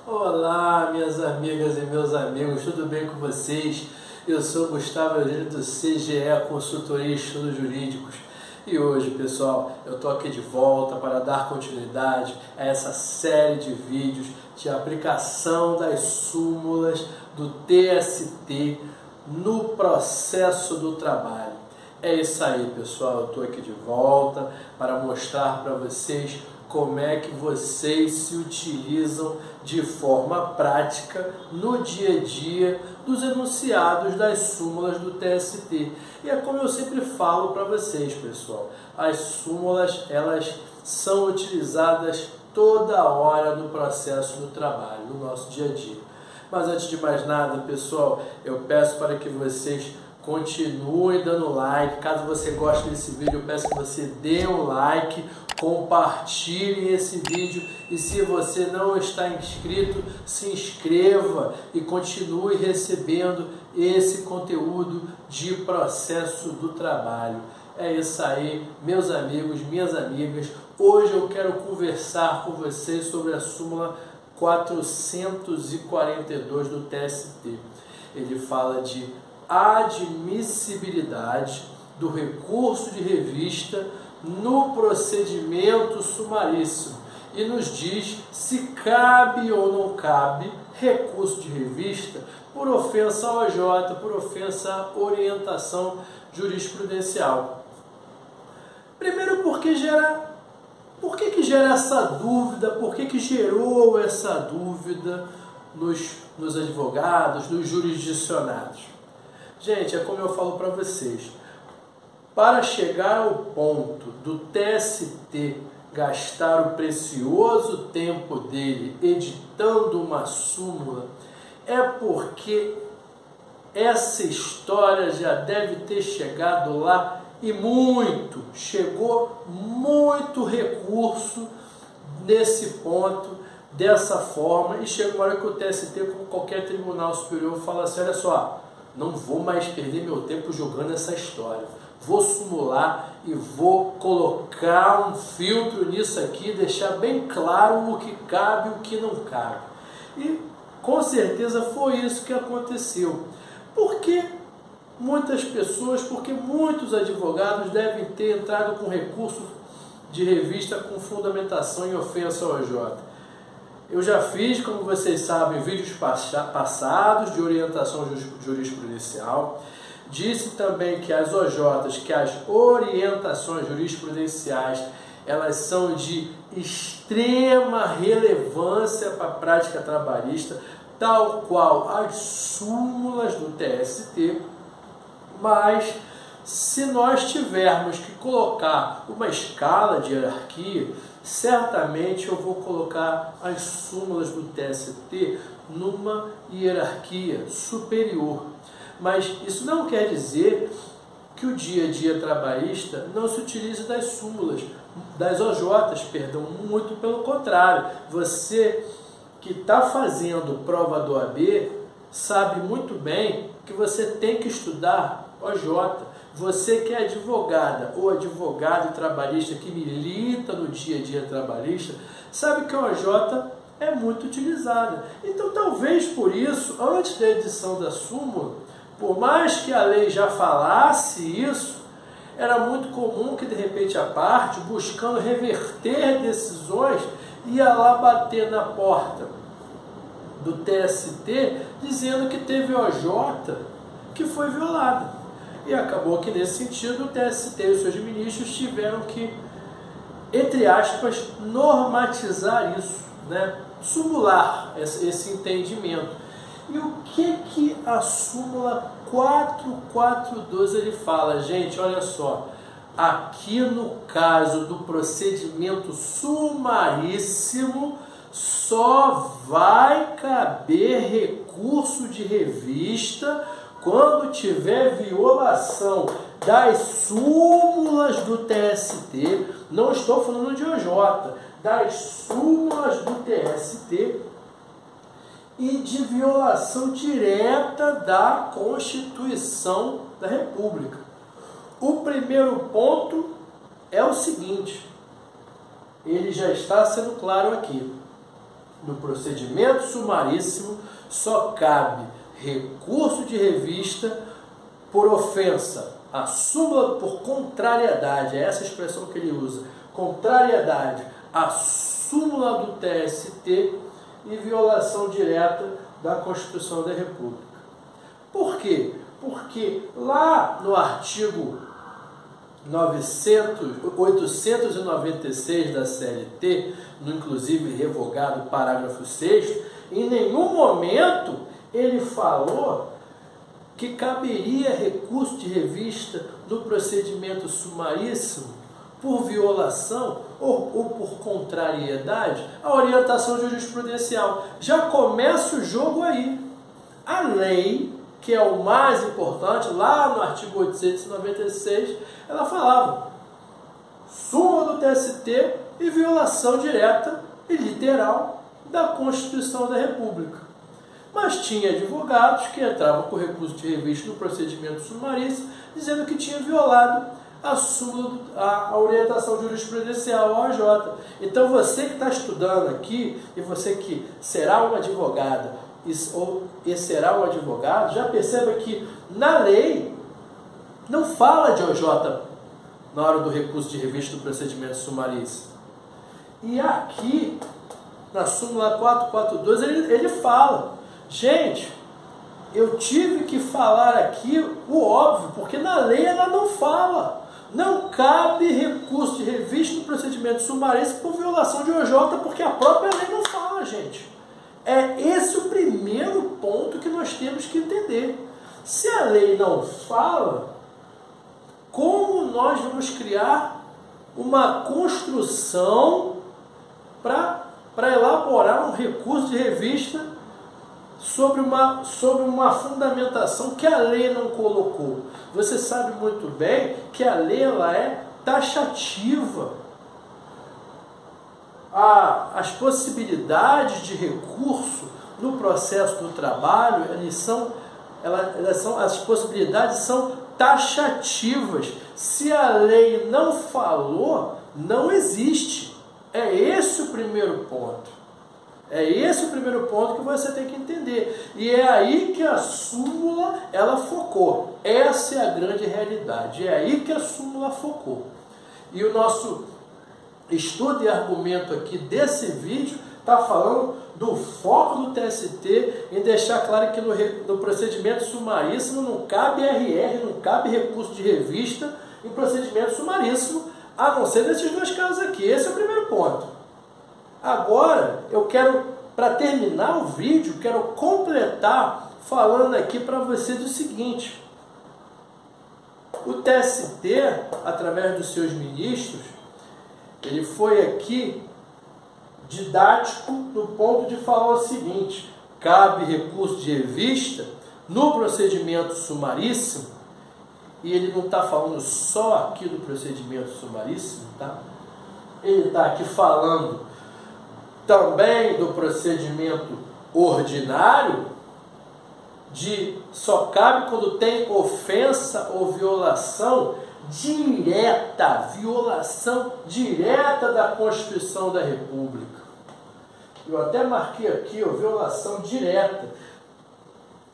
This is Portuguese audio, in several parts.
Olá, minhas amigas e meus amigos, tudo bem com vocês? Eu sou Gustavo Aurélio do CGE Consultoria e Estudos Jurídicos e hoje, pessoal, eu estou aqui de volta para dar continuidade a essa série de vídeos de aplicação das súmulas do TST no processo do trabalho. É isso aí, pessoal, eu estou aqui de volta para mostrar para vocês como é que vocês se utilizam de forma prática no dia a dia dos enunciados das súmulas do TST. E é como eu sempre falo para vocês, pessoal, as súmulas elas são utilizadas toda hora no processo do trabalho, no nosso dia a dia. Mas antes de mais nada, pessoal, eu peço para que vocês continuem dando like. Caso você goste desse vídeo, eu peço que você dê um like, compartilhe esse vídeo e se você não está inscrito, se inscreva e continue recebendo esse conteúdo de processo do trabalho. É isso aí, meus amigos, minhas amigas. Hoje eu quero conversar com vocês sobre a súmula 442 do TST. Ele fala de admissibilidade do recurso de revista no procedimento sumaríssimo e nos diz se cabe ou não cabe recurso de revista por ofensa à OJ, por ofensa à orientação jurisprudencial. Primeiro, por que gera essa dúvida? Por que gerou essa dúvida nos advogados, nos jurisdicionados? Gente, é como eu falo para vocês, para chegar ao ponto do TST gastar o precioso tempo dele editando uma súmula, é porque essa história já deve ter chegado lá e chegou muito recurso nesse ponto, dessa forma, e chega uma hora que o TST, como qualquer tribunal superior, fala assim, olha só, não vou mais perder meu tempo jogando essa história. Vou sumular e vou colocar um filtro nisso aqui, deixar bem claro o que cabe e o que não cabe. E com certeza foi isso que aconteceu. Porque muitos advogados devem ter entrado com recurso de revista com fundamentação em ofensa ao OJ. Eu já fiz, como vocês sabem, vídeos passados de orientação jurisprudencial. Disse também que as OJs, que as orientações jurisprudenciais, elas são de extrema relevância para a prática trabalhista, tal qual as súmulas do TST, mas se nós tivermos que colocar uma escala de hierarquia, certamente eu vou colocar as súmulas do TST numa hierarquia superior. Mas isso não quer dizer que o dia a dia trabalhista não se utilize das súmulas, das OJs, perdão, muito pelo contrário. Você que está fazendo prova do OAB sabe muito bem que você tem que estudar OJ. Você que é advogada ou advogado trabalhista que milita no dia a dia trabalhista, sabe que a OJ é muito utilizada. Então, talvez por isso, antes da edição da súmula, por mais que a lei já falasse isso, era muito comum que, de repente, a parte, buscando reverter decisões, ia lá bater na porta do TST, dizendo que teve OJ que foi violada. E acabou que, nesse sentido, o TST e os seus ministros tiveram que, entre aspas, normatizar isso, né? Sumular esse entendimento. E o que a súmula 442 ele fala? Gente, olha só, aqui no caso do procedimento sumaríssimo, só vai caber recurso de revista quando tiver violação das súmulas do TST, não estou falando de OJ, das súmulas do TST, e de violação direta da Constituição da República. O primeiro ponto é o seguinte, ele já está sendo claro aqui. no procedimento sumaríssimo só cabe recurso de revista por ofensa, a súmula por contrariedade, é essa a expressão que ele usa, contrariedade à súmula do TST e violação direta da Constituição da República. Por quê? Porque lá no artigo 896 da CLT, no inclusive revogado parágrafo 6º, em nenhum momento ele falou que caberia recurso de revista no procedimento sumaríssimo por violação ou por contrariedade à orientação jurisprudencial. Já começa o jogo aí. A lei, que é o mais importante, lá no artigo 896, ela falava súmula do TST e violação direta e literal da Constituição da República. Mas tinha advogados que entravam com recurso de revista no procedimento sumaríssimo, dizendo que tinha violado a súmula, a orientação jurisprudencial, a OJ. Então você que está estudando aqui, e você que será uma advogada, ou será um advogado, já perceba que na lei não fala de OJ na hora do recurso de revista do procedimento sumaríssimo. E aqui, na súmula 442, ele fala. Gente, eu tive que falar aqui o óbvio, porque na lei ela não fala. Não cabe recurso de revista no procedimento sumaríssimo por violação de OJ, porque a própria lei não fala, gente. É esse o primeiro ponto que nós temos que entender. Se a lei não fala, como nós vamos criar uma construção para elaborar um recurso de revista sobre uma fundamentação que a lei não colocou? Você sabe muito bem que a lei ela é taxativa. As possibilidades de recurso no processo do trabalho, as possibilidades são taxativas. Se a lei não falou, não existe. É esse o primeiro ponto. É esse o primeiro ponto que você tem que entender. E é aí que a súmula ela focou. Essa é a grande realidade. É aí que a súmula focou. E o nosso estudo e argumento aqui desse vídeo está falando do foco do TST em deixar claro que no procedimento sumaríssimo não cabe RR, não cabe recurso de revista em procedimento sumaríssimo, a não ser nesses dois casos aqui. Esse é o primeiro ponto. Agora, eu quero, para terminar o vídeo, quero completar falando aqui para você do seguinte. O TST, através dos seus ministros, ele foi aqui didático no ponto de falar o seguinte: cabe recurso de revista no procedimento sumaríssimo, e ele não está falando só aqui do procedimento sumaríssimo, tá? Ele está aqui falando também do procedimento ordinário, só cabe quando tem ofensa ou violação direta da Constituição da República. Eu até marquei aqui, violação direta.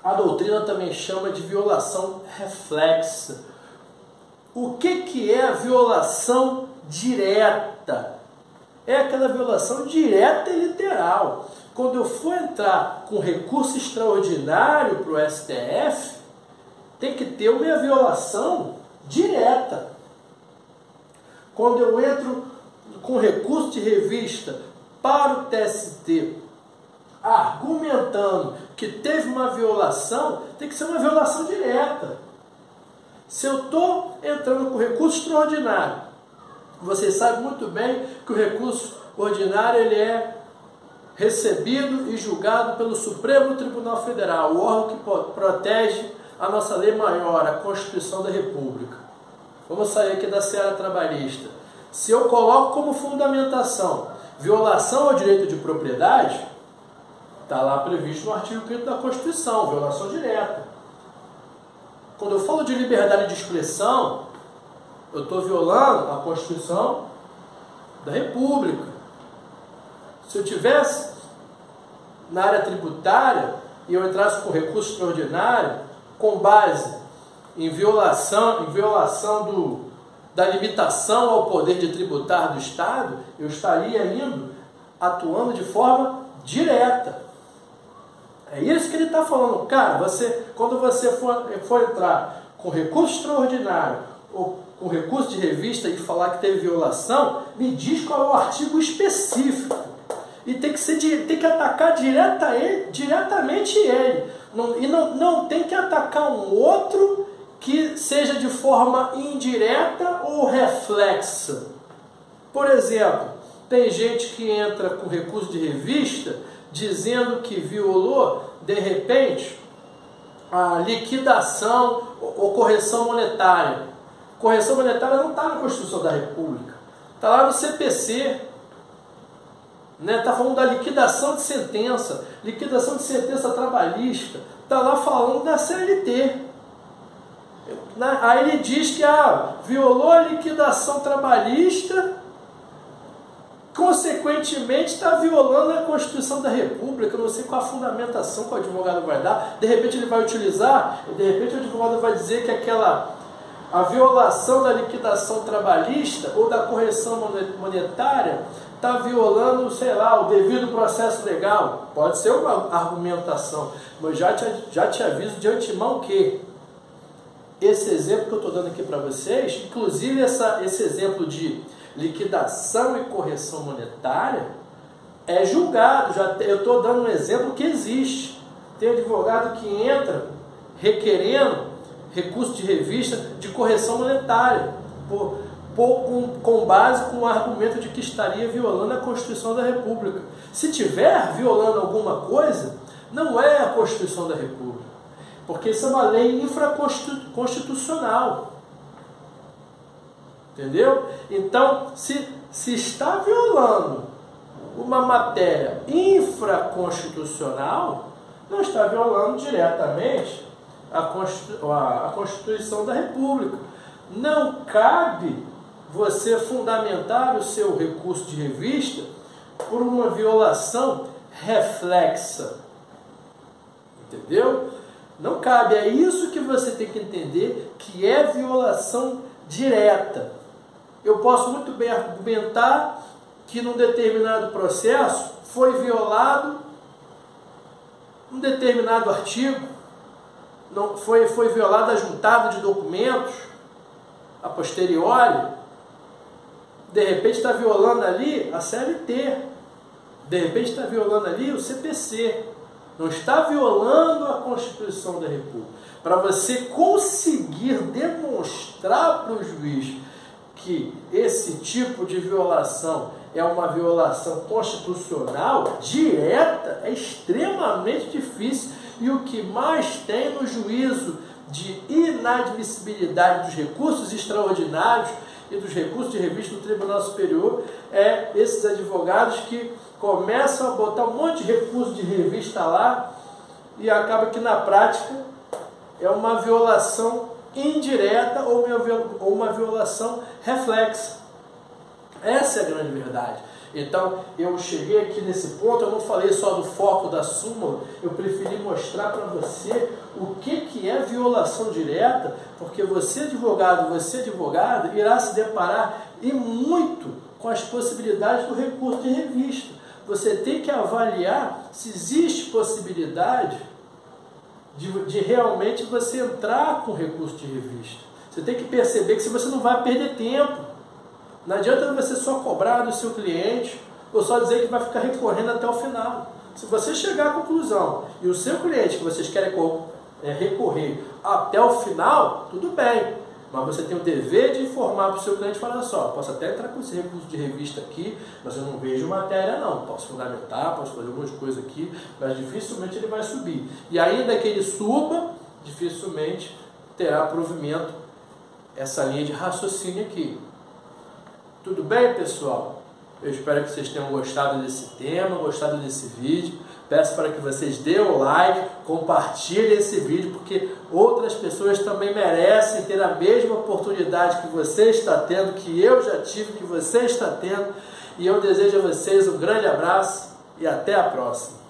A doutrina também chama de violação reflexa. O que é a violação direta? É aquela violação direta e literal. Quando eu for entrar com recurso extraordinário para o STF, tem que ter uma violação direta. Quando eu entro com recurso de revista para o TST, argumentando que teve uma violação, tem que ser uma violação direta. Se eu estou entrando com recurso extraordinário, vocês sabem muito bem que o recurso ordinário ele é recebido e julgado pelo Supremo Tribunal Federal, o órgão que protege a nossa lei maior, a Constituição da República. Vamos sair aqui da seara trabalhista. Se eu coloco como fundamentação violação ao direito de propriedade, está lá previsto no artigo 5º da Constituição, violação direta. Quando eu falo de liberdade de expressão, eu estou violando a Constituição da República. Se eu tivesse na área tributária e eu entrasse com recurso extraordinário, com base em violação da limitação ao poder de tributar do Estado, eu estaria atuando de forma direta. É isso que ele está falando. Cara, quando você for entrar com recurso extraordinário ou com recurso de revista e falar que teve violação, me diz qual é o artigo específico. E tem que atacar diretamente ele. Não tem que atacar um outro que seja de forma indireta ou reflexa. Por exemplo, tem gente que entra com recurso de revista dizendo que violou, de repente, a liquidação ou correção monetária. Correção monetária não está na Constituição da República, está lá no CPC. Está falando da liquidação de sentença trabalhista, está lá falando da CLT. Aí ele diz que violou a liquidação trabalhista, consequentemente está violando a Constituição da República. Eu não sei qual a fundamentação que o advogado vai dar. De repente ele vai utilizar, e de repente o advogado vai dizer que a violação da liquidação trabalhista ou da correção monetária está violando, sei lá, o devido processo legal. Pode ser uma argumentação, mas já te aviso de antemão que esse exemplo que eu estou dando aqui para vocês, inclusive esse exemplo de liquidação e correção monetária, é julgado. Eu estou dando um exemplo que existe. Tem advogado que entra requerendo recurso de revista de correção monetária, com base com o argumento de que estaria violando a Constituição da República. Se tiver violando alguma coisa, não é a Constituição da República, porque isso é uma lei infraconstitucional. Entendeu? Então, se está violando uma matéria infraconstitucional, não está violando diretamente a Constituição da República. Não cabe você fundamentar o seu recurso de revista por uma violação reflexa. Entendeu? Não cabe. É isso que você tem que entender, que é violação direta. Eu posso muito bem argumentar que num determinado processo foi violado um determinado artigo, não foi violada a juntada de documentos a posteriori. De repente está violando ali a CLT, de repente está violando ali o CPC, não está violando a Constituição da República. Para você conseguir demonstrar para o juiz que esse tipo de violação é uma violação constitucional direta, é extremamente difícil. E o que mais tem no juízo de inadmissibilidade dos recursos extraordinários e dos recursos de revista do Tribunal Superior é esses advogados que começam a botar um monte de recurso de revista lá e acaba que na prática é uma violação indireta ou uma violação reflexa. Essa é a grande verdade. Então, eu cheguei aqui nesse ponto, eu não falei só do foco da súmula, eu preferi mostrar para você o que é violação direta, porque você advogado, irá se deparar e muito com as possibilidades do recurso de revista. Você tem que avaliar se existe possibilidade de realmente você entrar com recurso de revista. Você tem que perceber que você não vai perder tempo. Não adianta você só cobrar do seu cliente ou só dizer que vai ficar recorrendo até o final. Se você chegar à conclusão e o seu cliente que vocês querem recorrer até o final, tudo bem. Mas você tem o dever de informar para o seu cliente e falar só, posso até entrar com esse recurso de revista aqui, mas eu não vejo matéria não. Posso fundamentar, posso fazer algumas coisas aqui, mas dificilmente ele vai subir. E ainda que ele suba, dificilmente terá provimento essa linha de raciocínio aqui. Tudo bem, pessoal? Eu espero que vocês tenham gostado desse tema, gostado desse vídeo. Peço para que vocês dêem o like, compartilhem esse vídeo, porque outras pessoas também merecem ter a mesma oportunidade que você está tendo, que eu já tive, que você está tendo. E eu desejo a vocês um grande abraço e até a próxima.